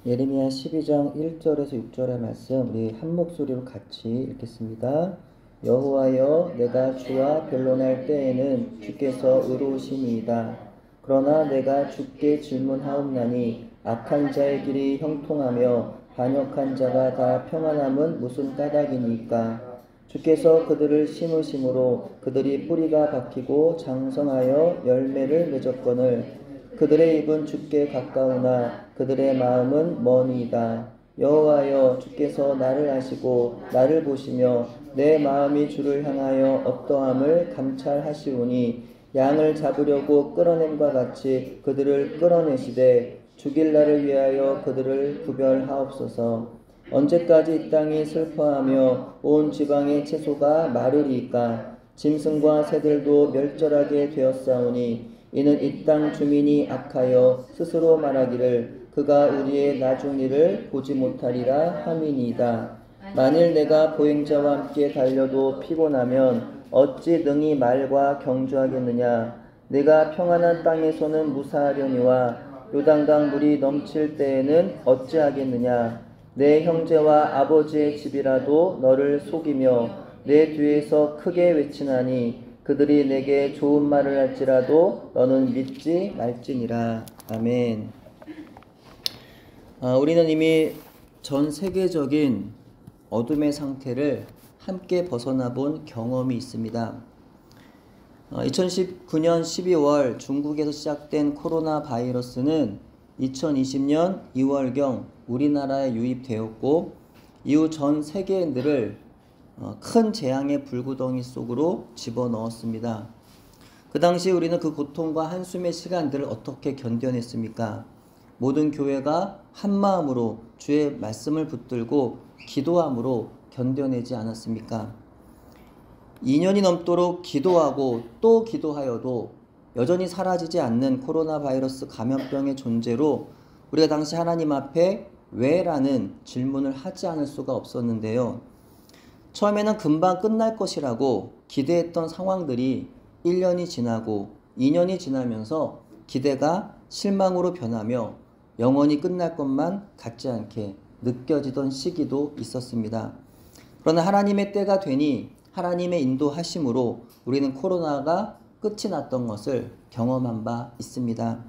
예레미야 12장 1절에서 6절의 말씀 우리 한 목소리로 같이 읽겠습니다. 여호와여, 내가 주와 변론할 때에는 주께서 의로우시니이다. 그러나 내가 주께 질문하옵나니 악한 자의 길이 형통하며 반역한 자가 다 평안함은 무슨 까닭이니까? 주께서 그들을 심으심으로 그들이 뿌리가 박히고 장성하여 열매를 맺었거늘 그들의 입은 주께 가까우나 그들의 마음은 머니이다. 여호와여, 주께서 나를 아시고 나를 보시며 내 마음이 주를 향하여 어떠함을 감찰하시오니 양을 잡으려고 끌어냄과 같이 그들을 끌어내시되 죽일 날을 위하여 그들을 구별하옵소서. 언제까지 이 땅이 슬퍼하며 온 지방의 채소가 마르리이까? 짐승과 새들도 멸절하게 되었사오니 이는 이 땅 주민이 악하여 스스로 말하기를 그가 우리의 나중 일을 보지 못하리라 함이니이다. 만일 내가 보행자와 함께 달려도 피곤하면 어찌 능히 말과 경주하겠느냐? 내가 평안한 땅에서는 무사하려니와 요단강 물이 넘칠 때에는 어찌하겠느냐? 내 형제와 아버지의 집이라도 너를 속이며 내 뒤에서 크게 외치나니 그들이 내게 좋은 말을 할지라도 너는 믿지 말지니라. 아멘. 우리는 이미 전 세계적인 어둠의 상태를 함께 벗어나 본 경험이 있습니다. 2019년 12월 중국에서 시작된 코로나 바이러스는 2020년 2월경 우리나라에 유입되었고 이후 전 세계인들을 큰 재앙의 불구덩이 속으로 집어넣었습니다. 그 당시 우리는 그 고통과 한숨의 시간들을 어떻게 견뎌냈습니까? 모든 교회가 한마음으로 주의 말씀을 붙들고 기도함으로 견뎌내지 않았습니까? 2년이 넘도록 기도하고 또 기도하여도 여전히 사라지지 않는 코로나 바이러스 감염병의 존재로 우리가 당시 하나님 앞에 왜? 라는 질문을 하지 않을 수가 없었는데요. 처음에는 금방 끝날 것이라고 기대했던 상황들이 1년이 지나고 2년이 지나면서 기대가 실망으로 변하며 영원히 끝날 것만 같지 않게 느껴지던 시기도 있었습니다. 그러나 하나님의 때가 되니 하나님의 인도하심으로 우리는 코로나가 끝이 났던 것을 경험한 바 있습니다.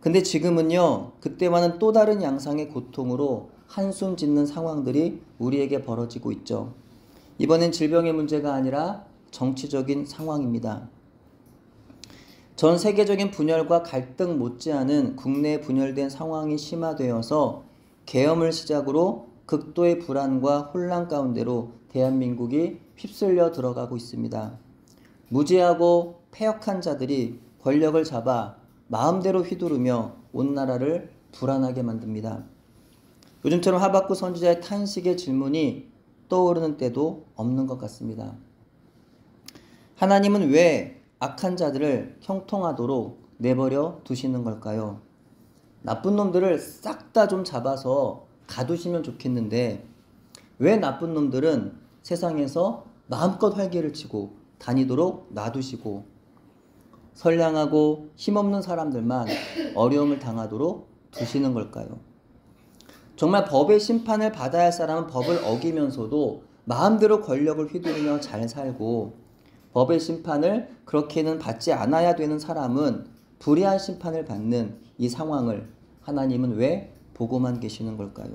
근데 지금은요, 그때와는 또 다른 양상의 고통으로 한숨 짓는 상황들이 우리에게 벌어지고 있죠. 이번엔 질병의 문제가 아니라 정치적인 상황입니다. 전 세계적인 분열과 갈등 못지않은 국내 분열된 상황이 심화되어서 계엄을 시작으로 극도의 불안과 혼란 가운데로 대한민국이 휩쓸려 들어가고 있습니다. 무지하고 패역한 자들이 권력을 잡아 마음대로 휘두르며 온 나라를 불안하게 만듭니다. 요즘처럼 하박국 선지자의 탄식의 질문이 떠오르는 때도 없는 것 같습니다. 하나님은 왜 악한 자들을 형통하도록 내버려 두시는 걸까요? 나쁜 놈들을 싹 다 좀 잡아서 가두시면 좋겠는데 왜 나쁜 놈들은 세상에서 마음껏 활개를 치고 다니도록 놔두시고 선량하고 힘없는 사람들만 어려움을 당하도록 두시는 걸까요? 정말 법의 심판을 받아야 할 사람은 법을 어기면서도 마음대로 권력을 휘두르며 잘 살고 법의 심판을 그렇게는 받지 않아야 되는 사람은 불의한 심판을 받는 이 상황을 하나님은 왜 보고만 계시는 걸까요?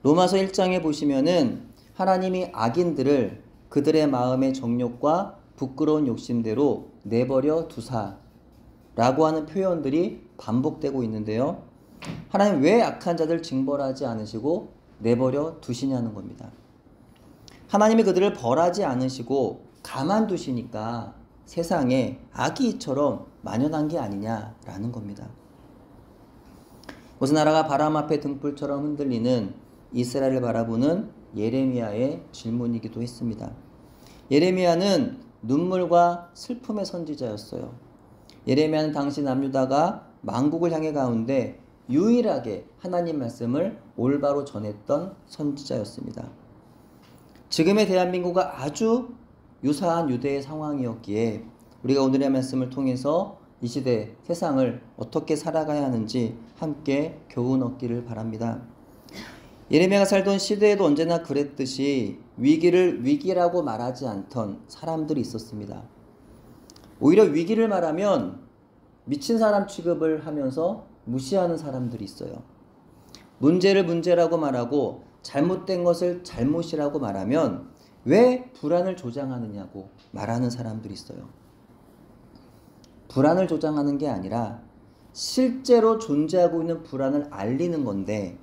로마서 1장에 보시면은 하나님이 악인들을 그들의 마음의 정욕과 부끄러운 욕심대로 내버려 두사라고 하는 표현들이 반복되고 있는데요. 하나님 왜 악한 자들 징벌하지 않으시고 내버려 두시냐는 겁니다. 하나님이 그들을 벌하지 않으시고 가만두시니까 세상에 악이 이처럼 만연한 게 아니냐라는 겁니다. 모든 나라가 바람 앞에 등불처럼 흔들리는 이스라엘을 바라보는 예레미야의 질문이기도 했습니다. 예레미야는 눈물과 슬픔의 선지자였어요. 예레미야는 당시 남유다가 망국을 향해 가운데 유일하게 하나님 말씀을 올바로 전했던 선지자였습니다. 지금의 대한민국과 아주 유사한 유대의 상황이었기에 우리가 오늘의 말씀을 통해서 이 시대 세상을 어떻게 살아가야 하는지 함께 교훈 얻기를 바랍니다. 예레미야가 살던 시대에도 언제나 그랬듯이 위기를 위기라고 말하지 않던 사람들이 있었습니다. 오히려 위기를 말하면 미친 사람 취급을 하면서 무시하는 사람들이 있어요. 문제를 문제라고 말하고 잘못된 것을 잘못이라고 말하면 왜 불안을 조장하느냐고 말하는 사람들이 있어요. 불안을 조장하는 게 아니라 실제로 존재하고 있는 불안을 알리는 건데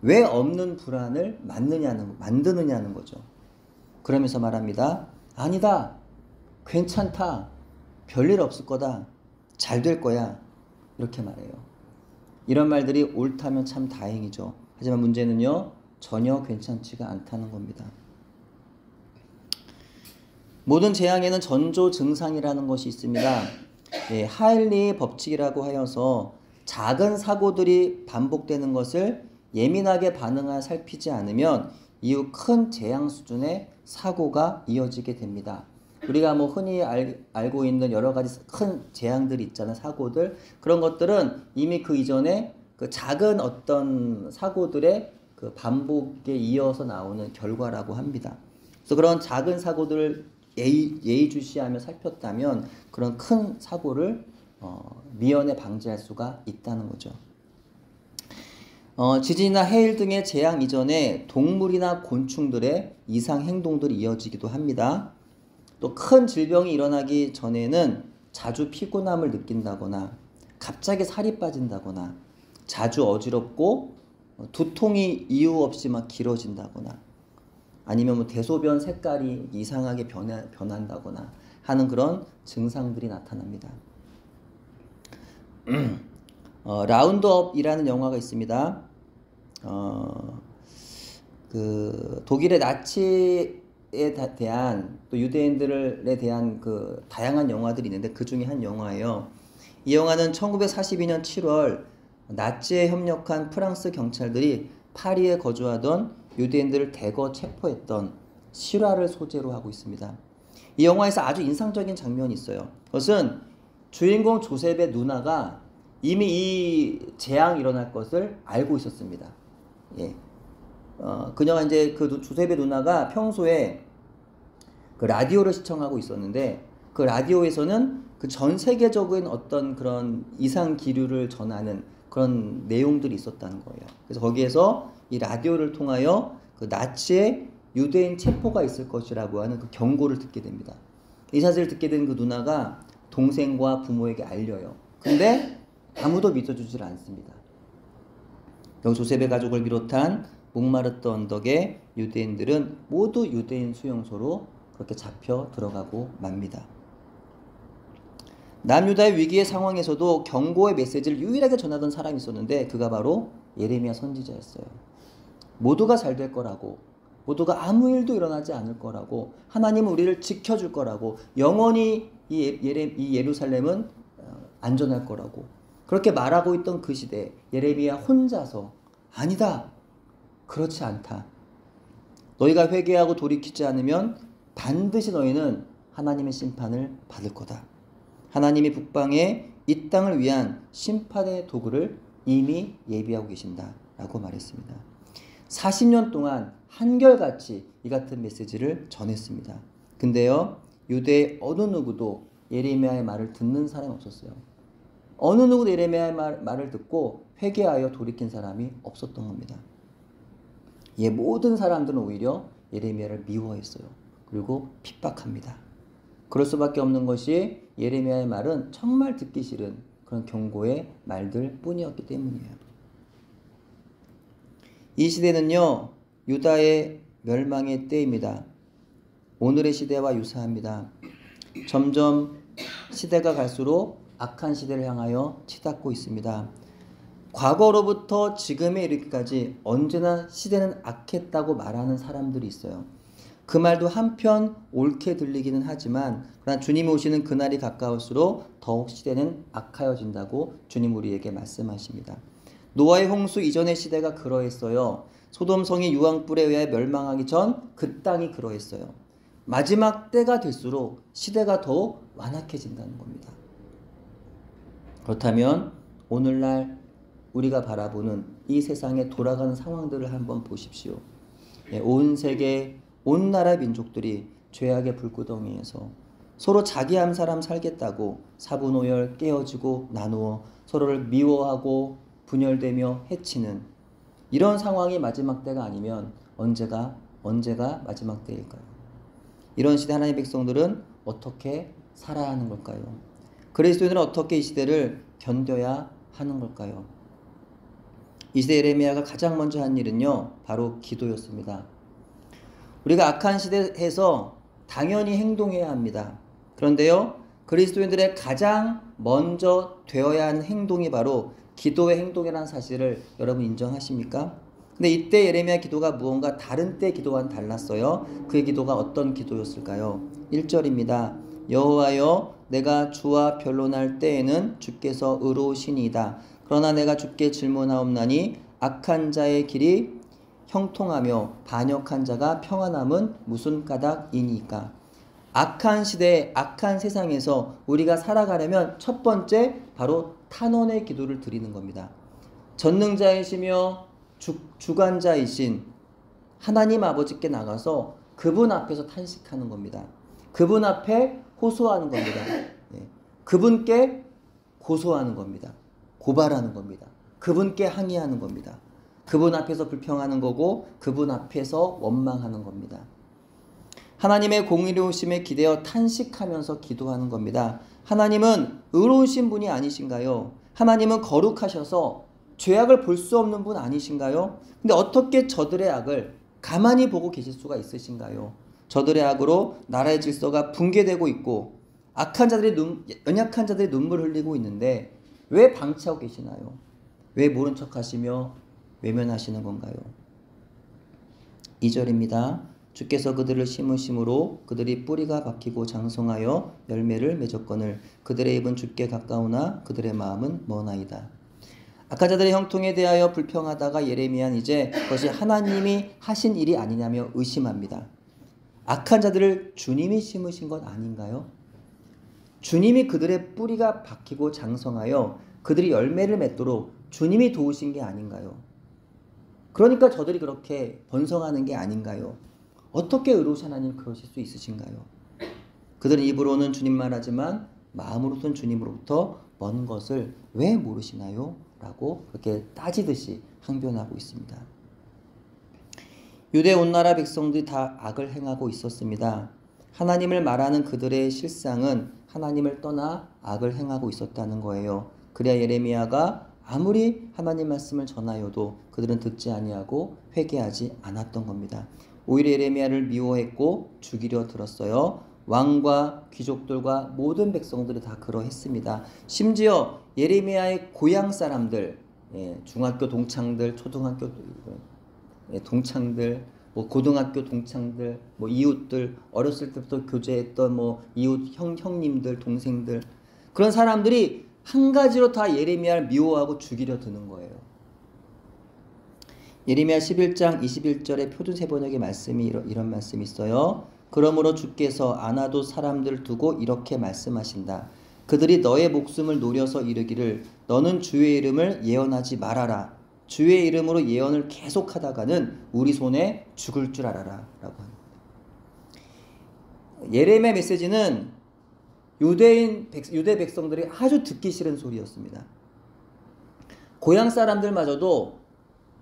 왜 없는 불안을 만드느냐는 거죠. 그러면서 말합니다. 아니다. 괜찮다. 별일 없을 거다. 잘 될 거야. 이렇게 말해요. 이런 말들이 옳다면 참 다행이죠. 하지만 문제는요. 전혀 괜찮지가 않다는 겁니다. 모든 재앙에는 전조 증상이라는 것이 있습니다. 하일리의 법칙이라고 하여서 작은 사고들이 반복되는 것을 예민하게 반응하여 살피지 않으면 이후 큰 재앙 수준의 사고가 이어지게 됩니다. 우리가 흔히 알고 있는 여러 가지 큰 재앙들이 있잖아요. 사고들. 그런 것들은 이미 그 이전에 그 작은 어떤 사고들의 그 반복에 이어서 나오는 결과라고 합니다. 그래서 그런 작은 사고들을 예의주시하며 살폈다면 그런 큰 사고를 미연에 방지할 수가 있다는 거죠. 지진이나 해일 등의 재앙 이전에 동물이나 곤충들의 이상 행동들이 이어지기도 합니다. 또 큰 질병이 일어나기 전에는 자주 피곤함을 느낀다거나 갑자기 살이 빠진다거나 자주 어지럽고 두통이 이유 없이 막 길어진다거나 아니면 대소변 색깔이 이상하게 변한다거나 하는 그런 증상들이 나타납니다. 라운드업이라는 영화가 있습니다. 그 독일의 나치에 대한 또 유대인들에 대한 그 다양한 영화들이 있는데 그 중에 한 영화예요. 이 영화는 1942년 7월 나치에 협력한 프랑스 경찰들이 파리에 거주하던 유대인들을 대거 체포했던 실화를 소재로 하고 있습니다. 이 영화에서 아주 인상적인 장면이 있어요. 그것은 주인공 조셉의 누나가 이미 이 재앙이 일어날 것을 알고 있었습니다. 그녀가 이제 그 조셉의 누나가 평소에 그 라디오를 시청하고 있었는데 그 라디오에서는 그 전 세계적인 어떤 그런 이상 기류를 전하는 그런 내용들이 있었다는 거예요. 그래서 거기에서 이 라디오를 통하여 그 나치의 유대인 체포가 있을 것이라고 하는 그 경고를 듣게 됩니다. 이 사실을 듣게 된 그 누나가 동생과 부모에게 알려요. 근데 아무도 믿어주질 않습니다. 여기 조셉의 가족을 비롯한 목마르던 언덕의 유대인들은 모두 유대인 수용소로 그렇게 잡혀 들어가고 맙니다. 남유다의 위기의 상황에서도 경고의 메시지를 유일하게 전하던 사람이 있었는데 그가 바로 예레미야 선지자였어요. 모두가 잘 될 거라고, 모두가 아무 일도 일어나지 않을 거라고, 하나님은 우리를 지켜줄 거라고, 영원히 이 예루살렘은 안전할 거라고 그렇게 말하고 있던 그 시대에 예레미야 혼자서 아니다, 그렇지 않다. 너희가 회개하고 돌이키지 않으면 반드시 너희는 하나님의 심판을 받을 거다. 하나님이 북방에 이 땅을 위한 심판의 도구를 이미 예비하고 계신다 라고 말했습니다. 40년 동안 한결같이 이 같은 메시지를 전했습니다. 근데요, 유대의 어느 누구도 예레미야의 말을 듣는 사람이 없었어요. 어느 누구도 예레미야의 말을 듣고 회개하여 돌이킨 사람이 없었던 겁니다. 모든 사람들은 오히려 예레미야를 미워했어요. 그리고 핍박합니다. 그럴 수밖에 없는 것이 예레미야의 말은 정말 듣기 싫은 그런 경고의 말들 뿐이었기 때문이에요. 이 시대는요, 유다의 멸망의 때입니다. 오늘의 시대와 유사합니다. 점점 시대가 갈수록 악한 시대를 향하여 치닫고 있습니다. 과거로부터 지금에 이르기까지 언제나 시대는 악했다고 말하는 사람들이 있어요. 그 말도 한편 옳게 들리기는 하지만 그러나 주님이 오시는 그날이 가까울수록 더욱 시대는 악하여진다고 주님 우리에게 말씀하십니다. 노아의 홍수 이전의 시대가 그러했어요. 소돔성이 유황불에 의해 멸망하기 전 그 땅이 그러했어요. 마지막 때가 될수록 시대가 더욱 완악해진다는 겁니다. 그렇다면 오늘날 우리가 바라보는 이 세상에 돌아가는 상황들을 한번 보십시오. 온 세계, 온 나라 민족들이 죄악의 불구덩이에서 서로 자기 한 사람 살겠다고 사분오열 깨어지고 나누어 서로를 미워하고 분열되며 해치는 이런 상황이 마지막 때가 아니면 언제가 마지막 때일까요? 이런 시대 하나님의 백성들은 어떻게 살아야 하는 걸까요? 그리스도인들은 어떻게 이 시대를 견뎌야 하는 걸까요? 이 시대 예레미야가 가장 먼저 한 일은요, 바로 기도였습니다. 우리가 악한 시대에서 당연히 행동해야 합니다. 그런데요, 그리스도인들의 가장 먼저 되어야 하는 행동이 바로 기도의 행동이라는 사실을 여러분 인정하십니까? 근데 이때 예레미야 기도가 무언가 다른 때 기도와는 달랐어요. 그의 기도가 어떤 기도였을까요? 1절입니다. 여호와여, 내가 주와 변론할 때에는 주께서 의로우시니이다. 그러나 내가 주께 질문하옵나니 악한 자의 길이 형통하며 반역한 자가 평안함은 무슨 까닭이니까? 악한 시대, 악한 세상에서 우리가 살아가려면 첫 번째 바로 탄원의 기도를 드리는 겁니다. 전능자이시며 주관자이신 하나님 아버지께 나가서 그분 앞에서 탄식하는 겁니다. 그분 앞에 호소하는 겁니다. 그분께 고소하는 겁니다. 고발하는 겁니다. 그분께 항의하는 겁니다. 그분 앞에서 불평하는 거고 그분 앞에서 원망하는 겁니다. 하나님의 공의로우심에 기대어 탄식하면서 기도하는 겁니다. 하나님은 의로우신 분이 아니신가요? 하나님은 거룩하셔서 죄악을 볼 수 없는 분 아니신가요? 근데 어떻게 저들의 악을 가만히 보고 계실 수가 있으신가요? 저들의 악으로 나라의 질서가 붕괴되고 있고 연약한 자들이 눈물 흘리고 있는데 왜 방치하고 계시나요? 왜 모른 척 하시며 외면하시는 건가요? 2절입니다. 주께서 그들을 심으심으로 그들이 뿌리가 박히고 장성하여 열매를 맺었거늘 그들의 입은 주께 가까우나 그들의 마음은 머나이다. 악한 자들의 형통에 대하여 불평하다가 예레미야는 이제 그것이 하나님이 하신 일이 아니냐며 의심합니다. 악한 자들을 주님이 심으신 것 아닌가요? 주님이 그들의 뿌리가 박히고 장성하여 그들이 열매를 맺도록 주님이 도우신 게 아닌가요? 그러니까 저들이 그렇게 번성하는 게 아닌가요? 어떻게 의로우신 하나님 그러실 수 있으신가요? 그들은 입으로는 주님만 하지만 마음으로선 주님으로부터 먼 것을 왜 모르시나요? 라고 그렇게 따지듯이 항변하고 있습니다. 유대 온 나라 백성들이 다 악을 행하고 있었습니다. 하나님을 말하는 그들의 실상은 하나님을 떠나 악을 행하고 있었다는 거예요. 그래야 예레미야가 아무리 하나님 말씀을 전하여도 그들은 듣지 아니하고 회개하지 않았던 겁니다. 오히려 예레미야를 미워했고 죽이려 들었어요. 왕과 귀족들과 모든 백성들이 다 그러했습니다. 심지어 예레미야의 고향 사람들, 중학교 동창들, 초등학교 동창들, 고등학교 동창들, 이웃들, 어렸을 때부터 교제했던 이웃 형님들, 동생들, 그런 사람들이 한 가지로 다 예레미야를 미워하고 죽이려 드는 거예요. 예레미야 11장 21절에 표준세 번역의 말씀이 이런 말씀이 있어요. 그러므로 주께서 아나도 사람들 두고 이렇게 말씀하신다. 그들이 너의 목숨을 노려서 이르기를 너는 주의 이름을 예언하지 말아라. 주의 이름으로 예언을 계속하다가는 우리 손에 죽을 줄 알아라 라고 합니다. 예레미야 메시지는 유대 백성들이 아주 듣기 싫은 소리였습니다. 고향 사람들마저도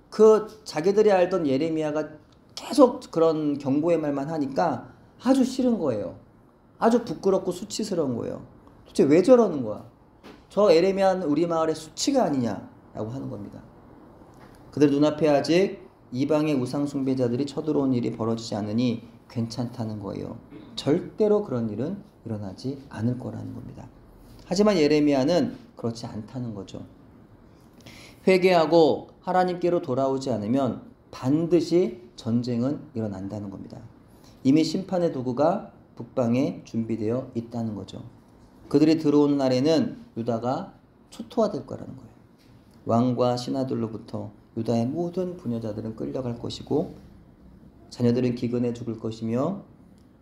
그 자기들이 알던 예레미야가 계속 그런 경고의 말만 하니까 아주 싫은 거예요. 아주 부끄럽고 수치스러운 거예요. 도대체 왜 저러는 거야? 저 예레미야는 우리 마을의 수치가 아니냐라고 하는 겁니다. 그들 눈앞에 아직 이방의 우상 숭배자들이 쳐들어온 일이 벌어지지 않으니 괜찮다는 거예요. 절대로 그런 일은 일어나지 않을 거라는 겁니다. 하지만 예레미야는 그렇지 않다는 거죠. 회개하고 하나님께로 돌아오지 않으면 반드시 전쟁은 일어난다는 겁니다. 이미 심판의 도구가 북방에 준비되어 있다는 거죠. 그들이 들어오는 날에는 유다가 초토화될 거라는 거예요. 왕과 신하들로부터 유다의 모든 부녀자들은 끌려갈 것이고 자녀들은 기근에 죽을 것이며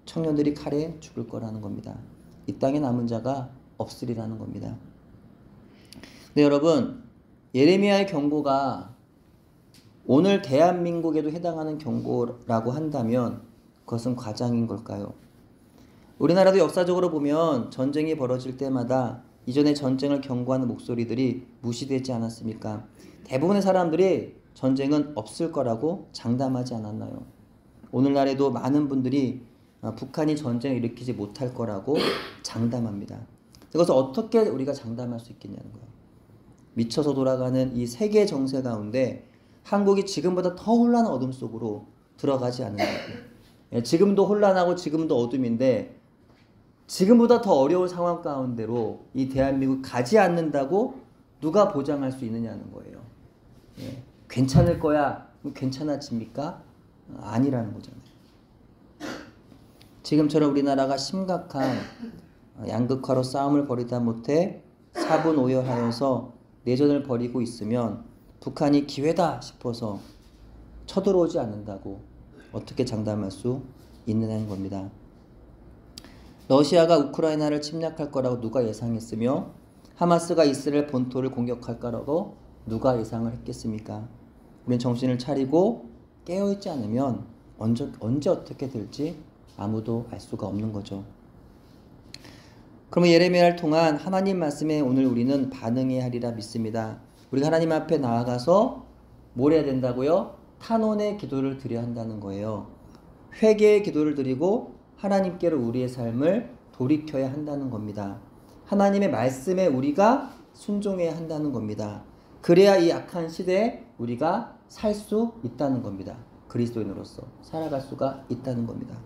청년들이 칼에 죽을 거라는 겁니다. 이 땅에 남은 자가 없으리라는 겁니다. 네, 여러분, 예레미야의 경고가 오늘 대한민국에도 해당하는 경고라고 한다면 그것은 과장인 걸까요? 우리나라도 역사적으로 보면 전쟁이 벌어질 때마다 이전의 전쟁을 경고하는 목소리들이 무시되지 않았습니까? 대부분의 사람들이 전쟁은 없을 거라고 장담하지 않았나요? 오늘날에도 많은 분들이 북한이 전쟁을 일으키지 못할 거라고 장담합니다. 그것을 어떻게 우리가 장담할 수 있겠냐는 거예요. 미쳐서 돌아가는 이 세계 정세 가운데 한국이 지금보다 더 혼란한 어둠 속으로 들어가지 않는다고. 지금도 혼란하고 지금도 어둠인데 지금보다 더 어려운 상황 가운데로 이 대한민국 가지 않는다고 누가 보장할 수 있느냐는 거예요. 괜찮을 거야. 괜찮아집니까? 아니라는 거잖아요. 지금처럼 우리나라가 심각한 양극화로 싸움을 벌이다 못해 사분오열하여서 내전을 벌이고 있으면 북한이 기회다 싶어서 쳐들어오지 않는다고 어떻게 장담할 수 있느냐는 겁니다. 러시아가 우크라이나를 침략할 거라고 누가 예상했으며 하마스가 이스라엘 본토를 공격할 거라고 누가 예상을 했겠습니까? 우리는 정신을 차리고 깨어있지 않으면 언제 어떻게 될지 아무도 알 수가 없는 거죠. 그러면 예레미야를 통한 하나님 말씀에 오늘 우리는 반응해야 하리라 믿습니다. 우리가 하나님 앞에 나아가서 뭘 해야 된다고요? 탄원의 기도를 드려야 한다는 거예요. 회개의 기도를 드리고 하나님께로 우리의 삶을 돌이켜야 한다는 겁니다. 하나님의 말씀에 우리가 순종해야 한다는 겁니다. 그래야 이 악한 시대에 우리가 살 수 있다는 겁니다. 그리스도인으로서 살아갈 수가 있다는 겁니다.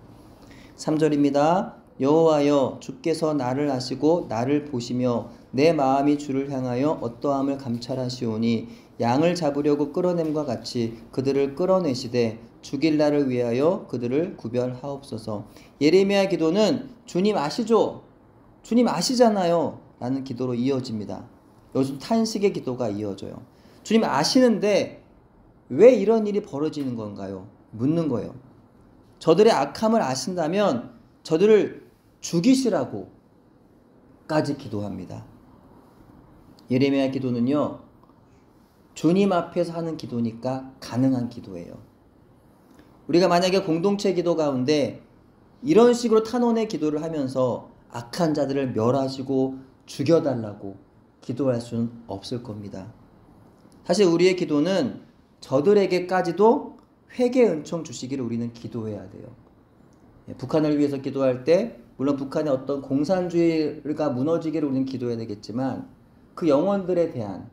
3절입니다. 여호와여 주께서 나를 아시고 나를 보시며 내 마음이 주를 향하여 어떠함을 감찰하시오니 양을 잡으려고 끌어냄과 같이 그들을 끌어내시되 죽일 날을 위하여 그들을 구별하옵소서. 예레미야 기도는 주님 아시죠? 주님 아시잖아요 라는 기도로 이어집니다. 여기서 탄식의 기도가 이어져요. 주님 아시는데 왜 이런 일이 벌어지는 건가요? 묻는 거예요. 저들의 악함을 아신다면 저들을 죽이시라고 까지 기도합니다. 예레미야 기도는요, 주님 앞에서 하는 기도니까 가능한 기도예요. 우리가 만약에 공동체 기도 가운데 이런 식으로 탄원의 기도를 하면서 악한 자들을 멸하시고 죽여달라고 기도할 수는 없을 겁니다. 사실 우리의 기도는 저들에게까지도 회개 은총 주시기를 우리는 기도해야 돼요. 북한을 위해서 기도할 때 물론 북한의 어떤 공산주의가 무너지기를 우리는 기도해야 되겠지만 그 영혼들에 대한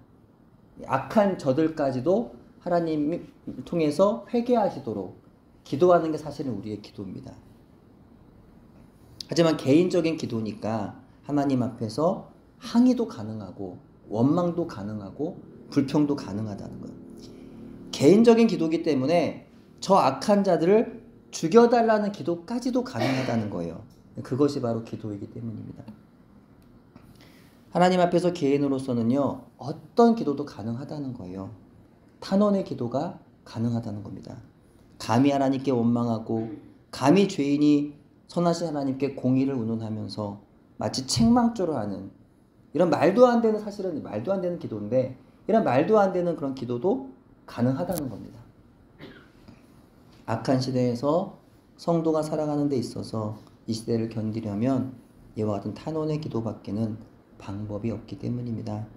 악한 저들까지도 하나님이 통해서 회개하시도록 기도하는 게 사실은 우리의 기도입니다. 하지만 개인적인 기도니까 하나님 앞에서 항의도 가능하고 원망도 가능하고 불평도 가능하다는 거예요. 개인적인 기도이기 때문에 저 악한 자들을 죽여달라는 기도까지도 가능하다는 거예요. 그것이 바로 기도이기 때문입니다. 하나님 앞에서 개인으로서는요, 어떤 기도도 가능하다는 거예요. 탄원의 기도가 가능하다는 겁니다. 감히 하나님께 원망하고 감히 죄인이 선하신 하나님께 공의를 운운하면서 마치 책망조를 하는 이런 말도 안 되는, 사실은 말도 안 되는 기도인데 이런 말도 안 되는 그런 기도도 가능하다는 겁니다. 악한 시대에서 성도가 살아가는 데 있어서 이 시대를 견디려면 이와 같은 탄원의 기도밖에는 방법이 없기 때문입니다.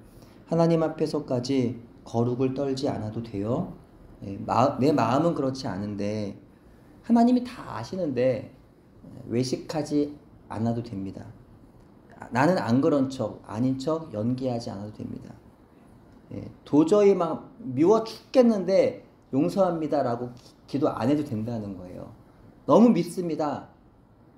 하나님 앞에서까지 거룩을 떨지 않아도 돼요. 내 마음은 그렇지 않은데 하나님이 다 아시는데 외식하지 않아도 됩니다. 나는 안 그런 척, 아닌 척 연기하지 않아도 됩니다. 도저히 막 미워 죽겠는데 용서합니다 라고 기도 안 해도 된다는 거예요. 너무 믿습니다.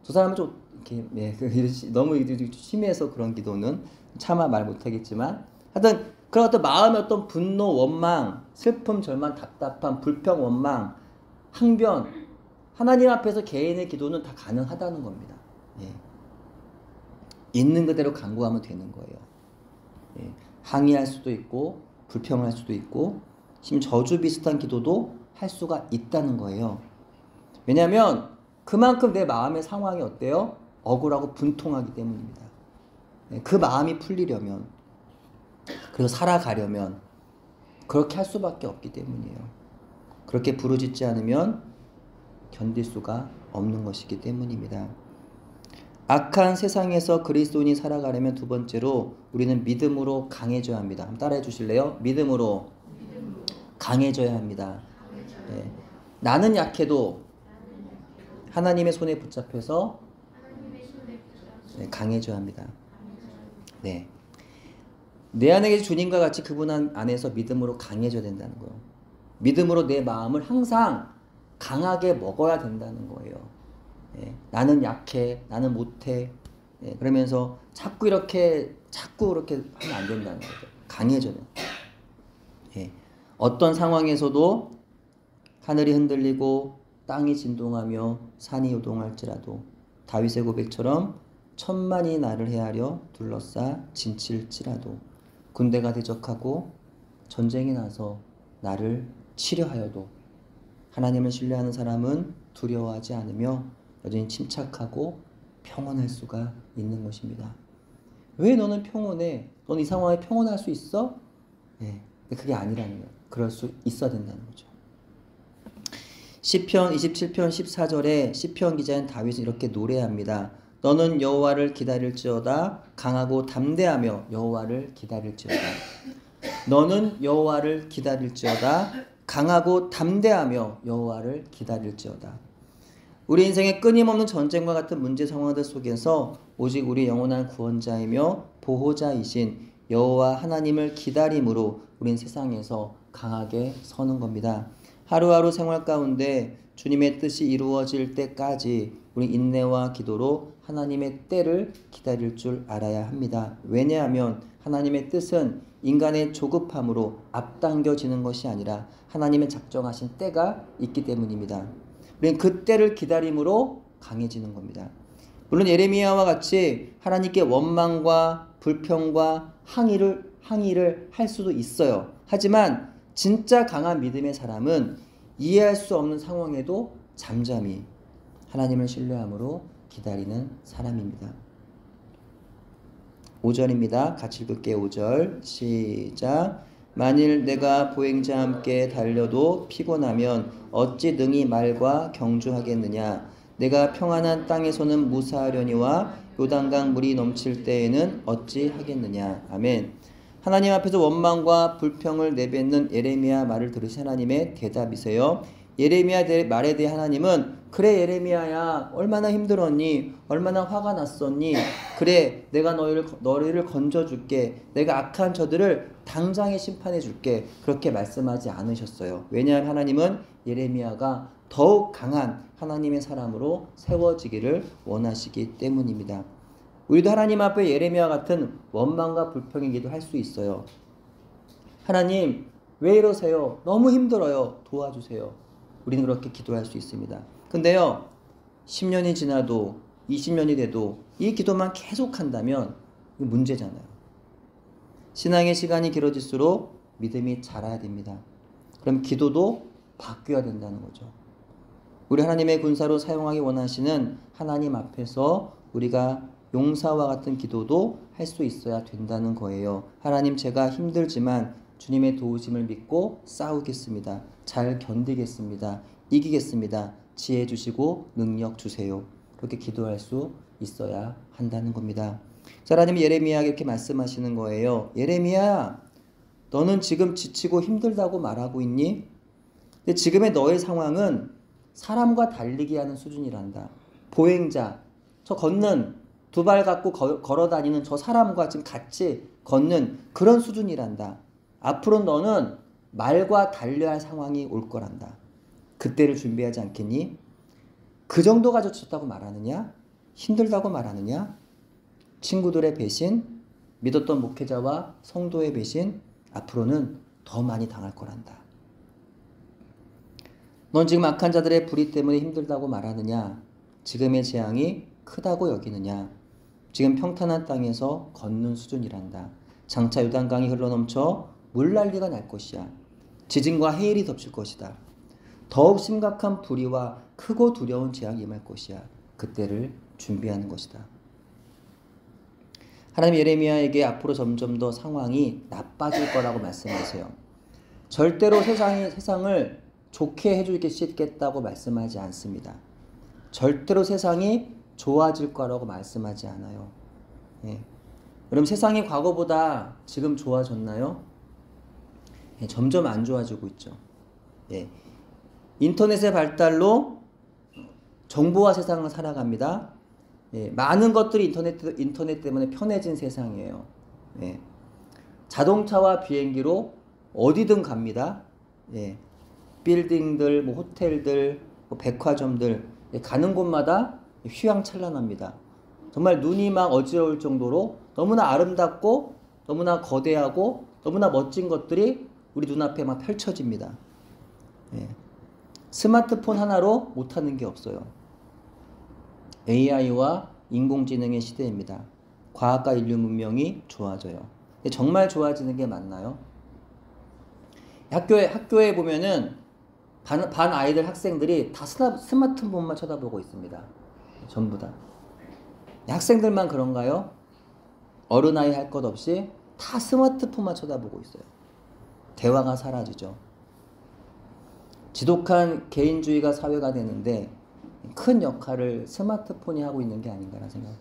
저 사람은 좀 이렇게 너무 심해서 그런 기도는 차마 말 못하겠지만 하여튼 그런 어떤 마음의 어떤 분노, 원망, 슬픔, 절망, 답답함, 불평, 원망, 항변, 하나님 앞에서 개인의 기도는 다 가능하다는 겁니다. 있는 그대로 간구하면 되는 거예요. 항의할 수도 있고 불평할 수도 있고 지금 저주 비슷한 기도도 할 수가 있다는 거예요. 왜냐하면 그만큼 내 마음의 상황이 어때요? 억울하고 분통하기 때문입니다. 그 마음이 풀리려면 그리고 살아가려면 그렇게 할 수밖에 없기 때문이에요. 그렇게 부르짖지 않으면 견딜 수가 없는 것이기 때문입니다. 악한 세상에서 그리스도인이 살아가려면 두 번째로 우리는 믿음으로 강해져야 합니다. 한번 따라해 주실래요? 믿음으로 강해져야 합니다. 네. 나는 약해도 하나님의 손에 붙잡혀서 강해져야 합니다. 네. 내 안에 계신 주님과 같이 그분 안에서 믿음으로 강해져야 된다는 거예요. 믿음으로 내 마음을 항상 강하게 먹어야 된다는 거예요. 예, 나는 약해, 나는 못해. 예, 그러면서 자꾸 이렇게 하면 안 된다는 거죠. 강해져야 돼요. 예, 어떤 상황에서도 하늘이 흔들리고 땅이 진동하며 산이 요동할지라도 다윗의 고백처럼 천만이 나를 헤아려 둘러싸 진칠지라도 군대가 대적하고 전쟁이 나서 나를 치려하여도 하나님을 신뢰하는 사람은 두려워하지 않으며 여전히 침착하고 평온할 수가 있는 것입니다. 왜 너는 평온해? 넌 이 상황에 평온할 수 있어? 네, 그게 아니라는 거예요. 그럴 수 있어야 된다는 거죠. 시편 27편 14절에 시편 기자인 다윗은 이렇게 노래합니다. 너는 여호와를 기다릴지어다 강하고 담대하며 여호와를 기다릴지어다. 너는 여호와를 기다릴지어다 강하고 담대하며 여호와를 기다릴지어다. 우리 인생의 끊임없는 전쟁과 같은 문제 상황들 속에서 오직 우리 영원한 구원자이며 보호자이신 여호와 하나님을 기다림으로 우린 세상에서 강하게 서는 겁니다. 하루하루 생활 가운데 주님의 뜻이 이루어질 때까지 우리 인내와 기도로 하나님의 때를 기다릴 줄 알아야 합니다. 왜냐하면 하나님의 뜻은 인간의 조급함으로 앞당겨지는 것이 아니라 하나님의 작정하신 때가 있기 때문입니다. 우리는 그 때를 기다림으로 강해지는 겁니다. 물론 예레미야와 같이 하나님께 원망과 불평과 항의를 할 수도 있어요. 하지만 진짜 강한 믿음의 사람은 이해할 수 없는 상황에도 잠잠히 하나님을 신뢰함으로 기다리는 사람입니다. 5절입니다. 같이 읽을게요. 5절 시작. 만일 내가 보행자와 함께 달려도 피곤하면 어찌 능히 말과 경주하겠느냐. 내가 평안한 땅에서는 무사하려니와 요단강 물이 넘칠 때에는 어찌 하겠느냐. 아멘. 하나님 앞에서 원망과 불평을 내뱉는 예레미야 말을 들으신 하나님의 대답이세요. 예레미야 말에 대해 하나님은 그래 예레미야야 얼마나 힘들었니? 얼마나 화가 났었니? 그래 내가 너희를 건져줄게. 내가 악한 저들을 당장에 심판해줄게. 그렇게 말씀하지 않으셨어요. 왜냐하면 하나님은 예레미야가 더욱 강한 하나님의 사람으로 세워지기를 원하시기 때문입니다. 우리도 하나님 앞에 예레미야 같은 원망과 불평의 기도 할 수 있어요. 하나님 왜 이러세요? 너무 힘들어요. 도와주세요. 우리는 그렇게 기도할 수 있습니다. 근데요 10년이 지나도 20년이 돼도 이 기도만 계속한다면 문제잖아요. 신앙의 시간이 길어질수록 믿음이 자라야 됩니다. 그럼 기도도 바뀌어야 된다는 거죠. 우리 하나님의 군사로 사용하기 원하시는 하나님 앞에서 우리가 용사와 같은 기도도 할 수 있어야 된다는 거예요. 하나님 제가 힘들지만 주님의 도우심을 믿고 싸우겠습니다. 잘 견디겠습니다. 이기겠습니다. 지혜 주시고 능력 주세요. 그렇게 기도할 수 있어야 한다는 겁니다. 자, 하나님이 예레미야에게 이렇게 말씀하시는 거예요. 예레미야 너는 지금 지치고 힘들다고 말하고 있니? 근데 지금의 너의 상황은 사람과 달리기 하는 수준이란다. 보행자, 저 걷는 두 발 갖고 걸어다니는 저 사람과 지금 같이 걷는 그런 수준이란다. 앞으로 너는 말과 달려야 할 상황이 올 거란다. 그때를 준비하지 않겠니? 그 정도가 지쳤다고 말하느냐? 힘들다고 말하느냐? 친구들의 배신, 믿었던 목회자와 성도의 배신, 앞으로는 더 많이 당할 거란다. 넌 지금 악한 자들의 불의 때문에 힘들다고 말하느냐? 지금의 재앙이 크다고 여기느냐? 지금 평탄한 땅에서 걷는 수준이란다. 장차 요단강이 흘러넘쳐 물난리가 날 것이야. 지진과 해일이 덮칠 것이다. 더욱 심각한 불의와 크고 두려운 재앙이 임할 것이야. 그때를 준비하는 것이다. 하나님 예레미야에게 앞으로 점점 더 상황이 나빠질 거라고 말씀하세요. 절대로 세상을 좋게 해주겠다고 말씀하지 않습니다. 절대로 세상이 좋아질 거라고 말씀하지 않아요. 예. 그럼 세상이 과거보다 지금 좋아졌나요? 예, 점점 안 좋아지고 있죠. 예. 인터넷의 발달로 정보화 세상을 살아갑니다. 예. 많은 것들이 인터넷 때문에 편해진 세상이에요. 예. 자동차와 비행기로 어디든 갑니다. 예. 빌딩들, 뭐 호텔들, 뭐 백화점들, 예. 가는 곳마다 휘황찬란합니다. 정말 눈이 막 어지러울 정도로 너무나 아름답고 너무나 거대하고 너무나 멋진 것들이 우리 눈앞에 막 펼쳐집니다. 예. 스마트폰 하나로 못하는 게 없어요. AI와 인공지능의 시대입니다. 과학과 인류 문명이 좋아져요. 정말 좋아지는 게 맞나요? 학교에 보면은 반 아이들 학생들이 다 스마트폰만 쳐다보고 있습니다. 전부 다. 학생들만 그런가요? 어른아이 할 것 없이 다 스마트폰만 쳐다보고 있어요. 대화가 사라지죠. 지독한 개인주의가 사회가 되는데 큰 역할을 스마트폰이 하고 있는 게 아닌가라는 생각.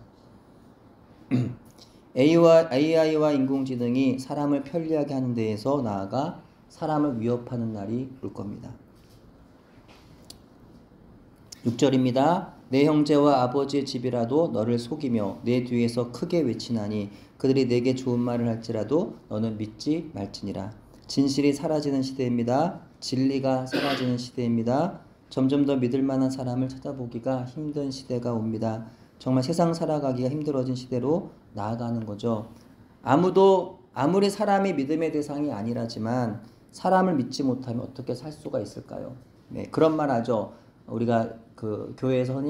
AI와 인공지능이 사람을 편리하게 하는 데에서 나아가 사람을 위협하는 날이 올 겁니다. 6절입니다. 내 형제와 아버지의 집이라도 너를 속이며 내 뒤에서 크게 외치나니 그들이 내게 좋은 말을 할지라도 너는 믿지 말지니라. 진실이 사라지는 시대입니다. 진리가 사라지는 시대입니다. 점점 더 믿을 만한 사람을 찾아보기가 힘든 시대가 옵니다. 정말 세상 살아가기가 힘들어진 시대로 나아가는 거죠. 아무리 사람이 믿음의 대상이 아니라지만 사람을 믿지 못하면 어떻게 살 수가 있을까요? 네, 그런 말 하죠. 우리가 그 교회에서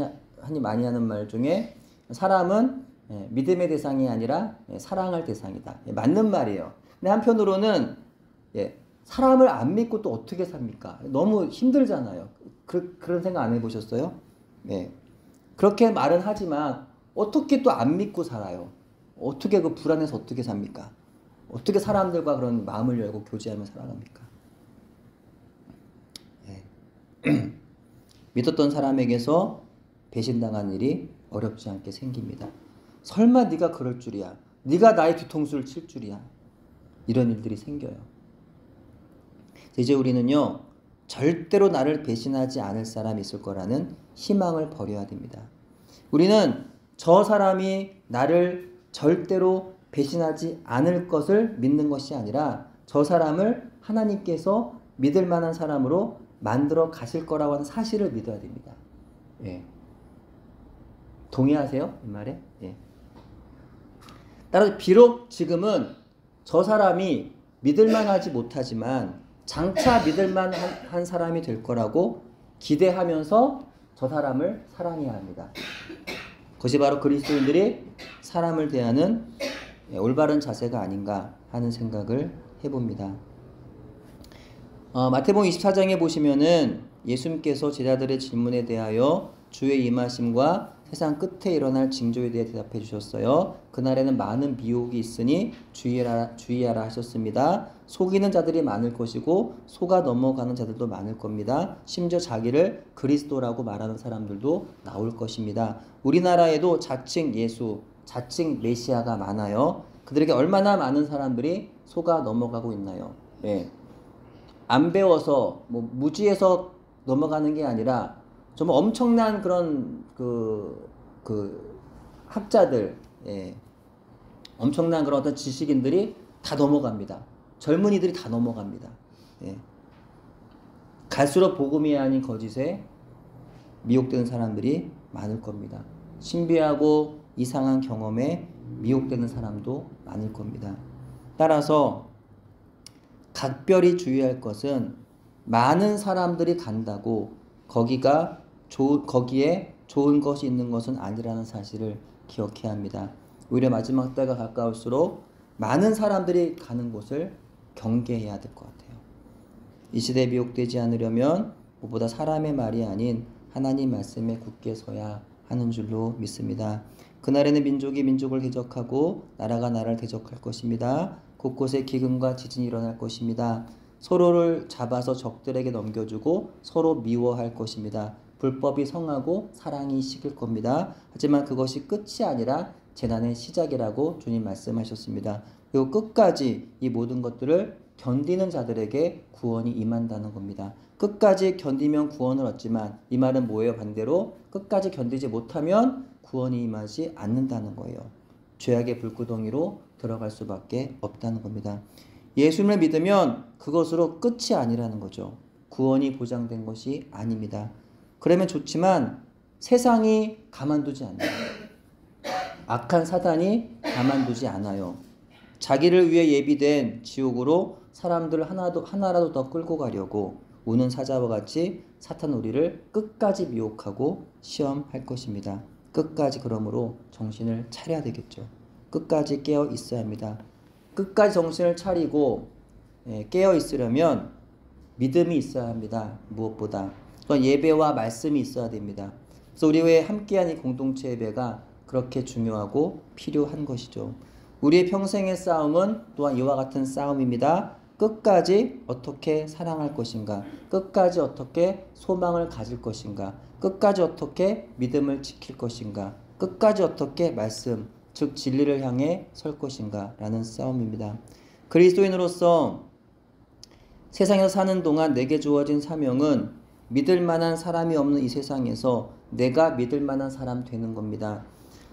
흔히 많이 하는 말 중에 사람은 믿음의 대상이 아니라 사랑할 대상이다. 맞는 말이에요. 근데 한편으로는 사람을 안 믿고 또 어떻게 삽니까? 너무 힘들잖아요. 그런 생각 안 해보셨어요? 네. 그렇게 말은 하지만 어떻게 또 안 믿고 살아요? 어떻게 그 불안해서 어떻게 삽니까? 어떻게 사람들과 그런 마음을 열고 교제하며 살아갑니까? 네. 믿었던 사람에게서 배신당한 일이 어렵지 않게 생깁니다. 설마 네가 그럴 줄이야. 네가 나의 뒤통수를 칠 줄이야. 이런 일들이 생겨요. 이제 우리는요. 절대로 나를 배신하지 않을 사람이 있을 거라는 희망을 버려야 됩니다. 우리는 저 사람이 나를 절대로 배신하지 않을 것을 믿는 것이 아니라 저 사람을 하나님께서 믿을 만한 사람으로 만들어 가실 거라고 하는 사실을 믿어야 됩니다. 예. 동의하세요? 이 말에? 예. 따라서 비록 지금은 저 사람이 믿을 만하지 못하지만 장차 믿을 만한 사람이 될 거라고 기대하면서 저 사람을 사랑해야 합니다. 그것이 바로 그리스도인들이 사람을 대하는 올바른 자세가 아닌가 하는 생각을 해봅니다. 마태복음 24장에 보시면은 예수님께서 제자들의 질문에 대하여 주의 임하심과 세상 끝에 일어날 징조에 대해 대답해 주셨어요. 그날에는 많은 미혹이 있으니 주의하라 하셨습니다. 속이는 자들이 많을 것이고 속아 넘어가는 자들도 많을 겁니다. 심지어 자기를 그리스도라고 말하는 사람들도 나올 것입니다. 우리나라에도 자칭 예수, 자칭 메시아가 많아요. 그들에게 얼마나 많은 사람들이 속아 넘어가고 있나요? 예. 안 배워서 무지해서 넘어가는 게 아니라 정말 엄청난 그런 학자들, 엄청난 그런 어떤 지식인들이 다 넘어갑니다. 젊은이들이 다 넘어갑니다. 갈수록 복음이 아닌 거짓에 미혹되는 사람들이 많을 겁니다. 신비하고 이상한 경험에 미혹되는 사람도 많을 겁니다. 따라서 각별히 주의할 것은 많은 사람들이 간다고 거기에 좋은 것이 있는 것은 아니라는 사실을 기억해야 합니다. 오히려 마지막 때가 가까울수록 많은 사람들이 가는 곳을 경계해야 될 것 같아요. 이 시대에 미혹되지 않으려면 무엇보다 사람의 말이 아닌 하나님 말씀에 굳게 서야 하는 줄로 믿습니다. 그날에는 민족이 민족을 대적하고 나라가 나라를 대적할 것입니다. 곳곳에 기근과 지진이 일어날 것입니다. 서로를 잡아서 적들에게 넘겨주고 서로 미워할 것입니다. 불법이 성하고 사랑이 식을 겁니다. 하지만 그것이 끝이 아니라 재난의 시작이라고 주님 말씀하셨습니다. 그리고 끝까지 이 모든 것들을 견디는 자들에게 구원이 임한다는 겁니다. 끝까지 견디면 구원을 얻지만 이 말은 뭐예요? 반대로 끝까지 견디지 못하면 구원이 임하지 않는다는 거예요. 죄악의 불구덩이로 들어갈 수밖에 없다는 겁니다. 예수님을 믿으면 그것으로 끝이 아니라는 거죠. 구원이 보장된 것이 아닙니다. 그러면 좋지만 세상이 가만두지 않아요. 악한 사단이 가만두지 않아요. 자기를 위해 예비된 지옥으로 사람들 하나라도 더 끌고 가려고 우는 사자와 같이 사탄 우리를 끝까지 미혹하고 시험할 것입니다. 끝까지 그러므로 정신을 차려야 되겠죠. 끝까지 깨어 있어야 합니다. 끝까지 정신을 차리고 깨어 있으려면 믿음이 있어야 합니다. 무엇보다. 그건 예배와 말씀이 있어야 됩니다. 그래서 우리의 함께한 이 공동체 예배가 그렇게 중요하고 필요한 것이죠. 우리의 평생의 싸움은 또한 이와 같은 싸움입니다. 끝까지 어떻게 사랑할 것인가? 끝까지 어떻게 소망을 가질 것인가? 끝까지 어떻게 믿음을 지킬 것인가? 끝까지 어떻게 말씀, 즉 진리를 향해 설 것인가? 라는 싸움입니다. 그리스도인으로서 세상에서 사는 동안 내게 주어진 사명은 믿을 만한 사람이 없는 이 세상에서 내가 믿을 만한 사람 되는 겁니다.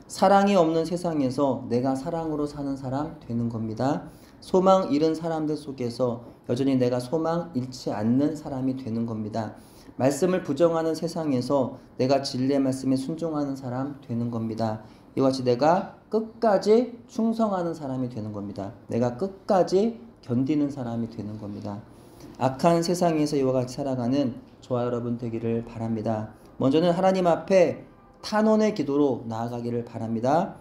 사랑이 없는 세상에서 내가 사랑으로 사는 사람 되는 겁니다. 소망 잃은 사람들 속에서 여전히 내가 소망 잃지 않는 사람이 되는 겁니다. 말씀을 부정하는 세상에서 내가 진리의 말씀에 순종하는 사람 되는 겁니다. 이와 같이 내가 끝까지 충성하는 사람이 되는 겁니다. 내가 끝까지 견디는 사람이 되는 겁니다. 악한 세상에서 이와 같이 살아가는 저와 여러분 되기를 바랍니다. 먼저는 하나님 앞에 탄원의 기도로 나아가기를 바랍니다.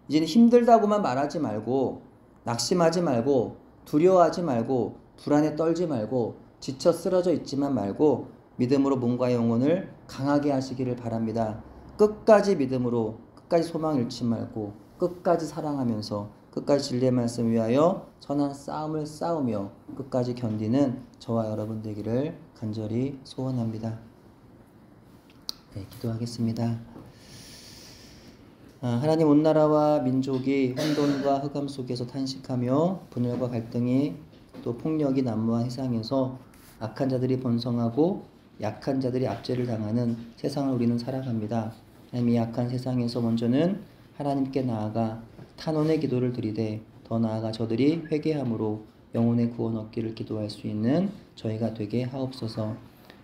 이제는 힘들다고만 말하지 말고 낙심하지 말고 두려워하지 말고 불안에 떨지 말고 지쳐 쓰러져 있지만 말고 믿음으로 몸과 영혼을 강하게 하시기를 바랍니다. 끝까지 믿음으로 끝까지 소망 잃지 말고 끝까지 사랑하면서 끝까지 진리의 말씀 위하여 선한 싸움을 싸우며 끝까지 견디는 저와 여러분 되기를 간절히 소원합니다. 네, 기도하겠습니다. 하나님, 온 나라와 민족이 혼돈과 흑암 속에서 탄식하며 분열과 갈등이 또 폭력이 난무한 세상에서 악한 자들이 번성하고 약한 자들이 압제를 당하는 세상을 우리는 살아갑니다. 하나님, 이 악한 세상에서 먼저는 하나님께 나아가 탄원의 기도를 드리되 더 나아가 저들이 회개함으로 영혼의 구원 얻기를 기도할 수 있는 저희가 되게 하옵소서.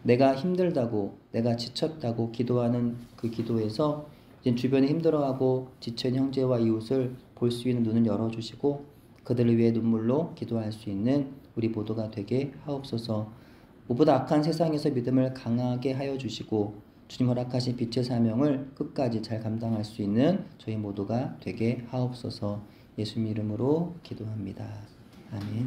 내가 힘들다고 내가 지쳤다고 기도하는 그 기도에서 이제 주변에 힘들어하고 지친 형제와 이웃을 볼 수 있는 눈을 열어주시고 그들을 위해 눈물로 기도할 수 있는 우리 모두가 되게 하옵소서. 무엇보다 악한 세상에서 믿음을 강하게 하여 주시고 주님 허락하신 빛의 사명을 끝까지 잘 감당할 수 있는 저희 모두가 되게 하옵소서. 예수님 이름으로 기도합니다. 아멘.